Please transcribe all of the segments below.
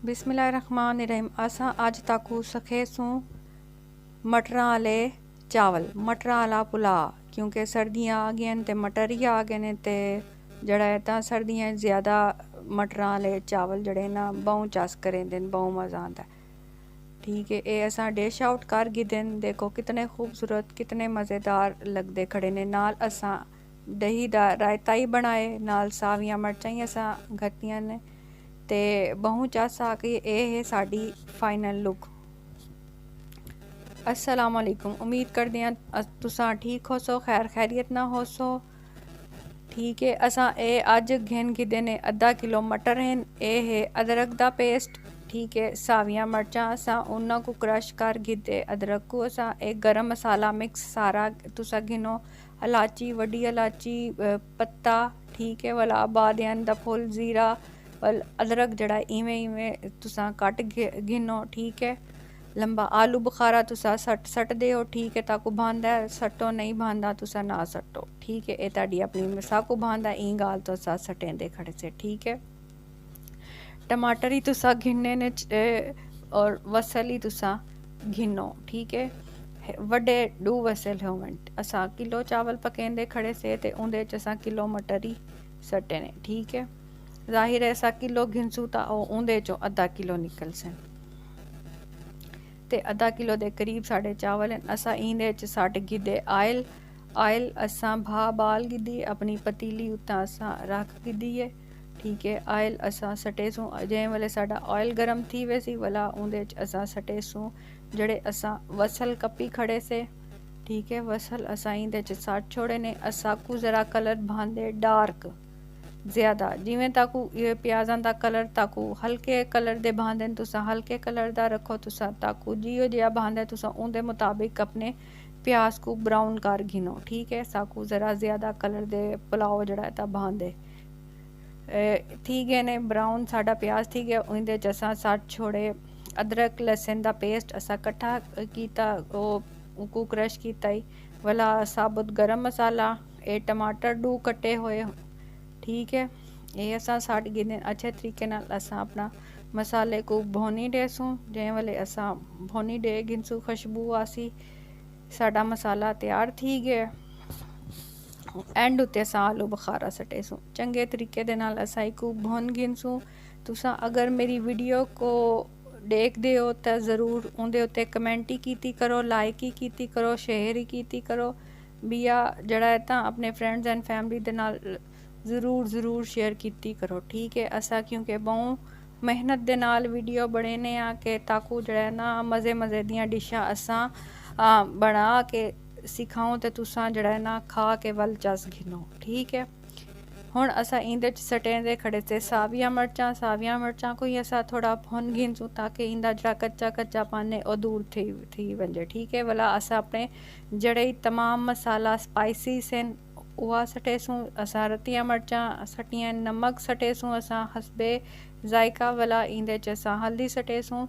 बिस्मिल्लाहिर्रहमानिर्रहीम। असां अज ताकू सखेसूं मटरां वाले चावल, मटरां वाला पुलाव, क्योंकि सर्दियां आ गई ते मटर ही आ गए ने ते जड़ा है तां सर्दियां ज़्यादा मटरां वाले चावल जड़े ना बहु चस करेंदे न, बहु मज़ा आंदा है। ठीक है, ये असां डिश आउट कर गिदे न। देखो कितने खूबसूरत, कितने मज़ेदार लगदे खड़े ने। नाल असां दही दा रायता ही बनाए, नाल सावियां मर्चां ही असां घत्तियां ने ते बहु चस आ कि एह् है साडी फाइनल लुक। अस्सलाम वालेकुम, उम्मीद करदे आं तुसां ठीक होसो, खैर खैरियत ना होसो। ठीक है, असां ए अज घेन गिदे ने अद्धा किलो मटर हैं। ए है अदरक दा पेस्ट। ठीक है, सावियां मर्चां असां उन्हां को क्रश कर गिदे, अदरक को असां एक गरम मसाला मिक्स सारा तुसां गिनो, इलाची, वड्डी इलाची, पत्ता, ठीक है वाला, बादियान दा फुल, जीरा वाल, अदरक जड़ा इवें इवें तुसां कट गिनो। ठीक है, लंबा आलू बुखारा तुसा सट दे हो। ठीक है, ताकू भांदा है सट्टो, नहीं भांदा तुसा ना सट्टो। ठीक है, ये ताड़ी अपनी मिसाकू भांदा ई गाल तो सा सटेंदे खड़े से। ठीक है, टमाटर ही तुसा घिन्ने ने और वसल ही तुसा घिनो। ठीक है, वड्डे 2 वसल होवन। असा किलो चावल पकेंदे खड़े से ते उंदे च असा किलो मटर ही सटे ने। ठीक है, जाहिर है असा किलो घिनसू ता उंदे चो अद्धा किलो निकल सन ते अद्धा किलो दे करीब साढ़े चावल हैं। असा इंदे च सट गिदे आयल असा भा बाल गिदी अपनी पतीली उत्ता असा रख गिदी है। ठीक है, आयल असा सटे सूं जै वाले साडा ऑयल गर्म थी वैसी वाला उंदे च असा सटे सूं जड़े असा वसल कपी खड़े से। ठीक है, वसल असा इंदे च सट छोड़े ने। असा को ज़रा कलर भांदे डार्क ज़्यादा, जिमें ताकू ये प्याज़ां दा कलर ताकू हल्के कलर दे भांदे तुसा हल्के कलर दा रखो। तुसा ताकू जियो जिहा भांदे तुसा उनदे मुताबिक अपने प्याज को ब्राउन कर घिनो। ठीक है, साकू ज़रा ज़्यादा कलर दे पुलाव जड़ा है ता भांदे ठीक है ने। ब्राउन साडा प्याज ठीक है, उंदे च असां सट छोड़े अदरक लहसुन दा पेस्ट असा कट्ठा कीता, को क्रश कीता ही वाला, साबुत गरम मसाला, ए टमाटर 2 कटे हुए। ठीक है, ये असा सट गिने अच्छे तरीके नाल असा अपना मसाले को भोनी डेसूं जै वाले असा भोनी डे गिनसू खुशबू आसी साडा मसाला तैयार थी गया। एंड उत्ते असा आलू बुखारा सटेसूं चंगे तरीके दे नाल असा इकू भुन गिनसूं। तुसा अगर मेरी वीडियो को देखदे हो तो ज़रूर उंदे उत्ते कमेंट ही कीती करो, लाइक ही कीती करो, शेयर ही कीती करो बिया जड़ा है तां अपने फ्रेंड्स एंड फैमिली दे नाल ज़रूर शेयर कीती करो। ठीक है, असा क्योंकि बहु मेहनत दे नाल वीडियो बने आ के ताकू जड़ा ना मज़े दियां डिशां असा बना के सिखाऊं ते तुसा जड़ा ना खा के वल चस घिनो। ठीक है, हुण असा इंदे च सटेंदे खड़े से सावियां मर्चां को ही असा थोड़ा भुन घिनसूं ताकि इंदा जड़ा कच्चा पाने ओ दूर थी वंजे। ठीक है, वाला असा अपने जड़े तमाम मसाला स्पाइसी सेन उहा सटेसूं। असा रतियां मर्चां सटियां, नमक सटेसूं असा हसबे जायका वाला, इंदे च असा हल्दी सटेसूं।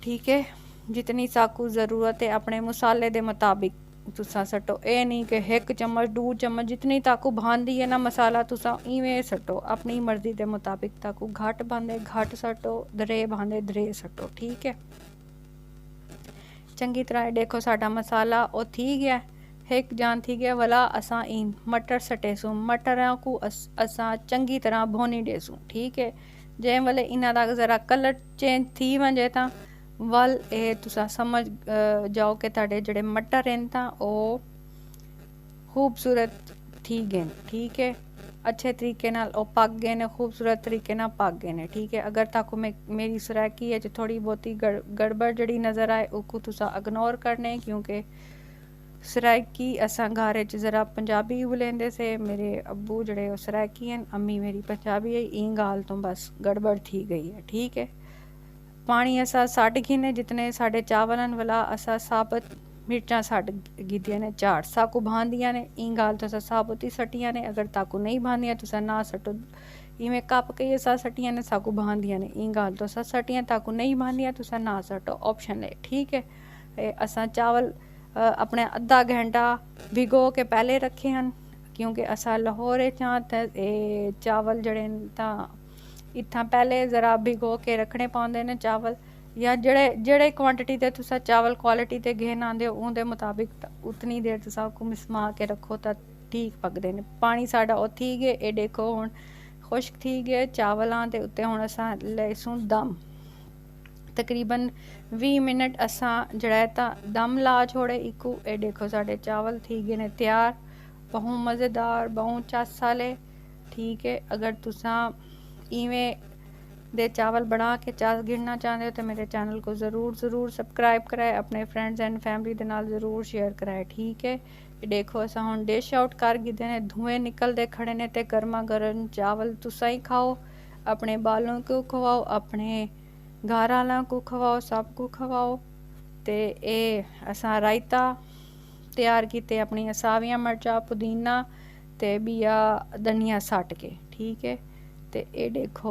ठीक है, जितनी साकू ज़रूरत है अपने मसाले दे मुताबिक तुसा सटो। ए नहीं कि 1 चम्मच 2 चम्मच जितनी ताकू भांदी है ना मसाला तुसा इवें सटो अपनी मर्जी दे मुताबिक। ताकू घट भांदे घट सटो, दरे भांदे दरे सटो। ठीक है, चंगी तरह देखो साडा मसाला ओ थी गया, एक जान थी गया वाला। असा इन मटर सटेसूं, मटरां को असा चंगी तरह भोनी डेसूं। ठीक है, जै वाले इन्हां दा ज़रा कलर चेंज थी वंजे तां वल ए तुसा समझ जाओ कि ताड़े जड़े मटर हैं तां ओ खूबसूरत थी गए। ठीक है, अच्छे तरीके नाल ओ पक गए ने, खूबसूरत तरीके नाल पक गए ने। ठीक है, अगर ताकू मेरी सराकी है थोड़ी बहुती गड़बड़ जड़ी नज़र आए उसको तुसा इग्नोर करने, क्योंकि सराकी असा घर च ज़रा पंजाबी बोलेंदे से। मेरे अब्बू जड़े सराकी हैं, अम्मी मेरी पंजाबी है, ई गाल तो बस गड़बड़ थी गई है। ठीक है, पानी असा सट घिने जितने साढ़े चावलन वाला असा साबत मिर्चां सट गिदियां ने 4 साकू भांदियां ने। ई गाल तो असा साबुत ही सटियां ने, अगर ताकू नहीं भांदियां तुसा ना सटो। इवें कप के असा सटियां ने, साकू भांदियां ने, ई गाल तो असा सटियां, ताकू नहीं भांदियां तुसा ना सटो, ऑप्शन है। ठीक है, असा चावल अपने अद्धा घंटा भिगो के पहले रखे हैं, क्योंकि असा लाहौर चां ते चावल जड़े तां इत्थां पहले ज़रा भिगो के रखने पौंदे ने चावल, या जेह्ड़े क्वांटिटी दे तुसा चावल क्वालिटी ते घेन आंदे हो उंदे मुताबिक उतनी देर तुसा घुमसमा के रखो तां ठीक पकदे ने। पानी साडा ओह् थी गए, एह् देखो हुण खुश्क थी गए चावलां ते उत्ते हुण असां लैसूं दम। तकरीबन 20 मिनट असां जेह्ड़ा तां दम ला छोड़े इकू। एह् देखो साढ़े चावल थी गए ने तैयार, बहु मज़ेदार बहु चस आह्ले। ठीक है, अगर तुसा इवें दे चावल बना के चास गिनना चाहते हो तो मेरे चैनल को ज़रूर सब्सक्राइब कराए, अपने फ्रेंड्स एंड फैमिली दे नाल ज़रूर शेयर कराए। ठीक है, देखो असां हुण डिश आउट कर गिदे ने, धुएं निकलते खड़े ने ते गर्मा गर्म चावल तुसा ही खाओ, अपने बालों को खवाओ, अपने घर आह्लें को खवाओ, सब को खवाओ। ते एह् असां रायता तैयार कीते अपनी सावियां मर्चां पुदीना ते बिया धनिया सट के। ठीक है, ते एह् देखो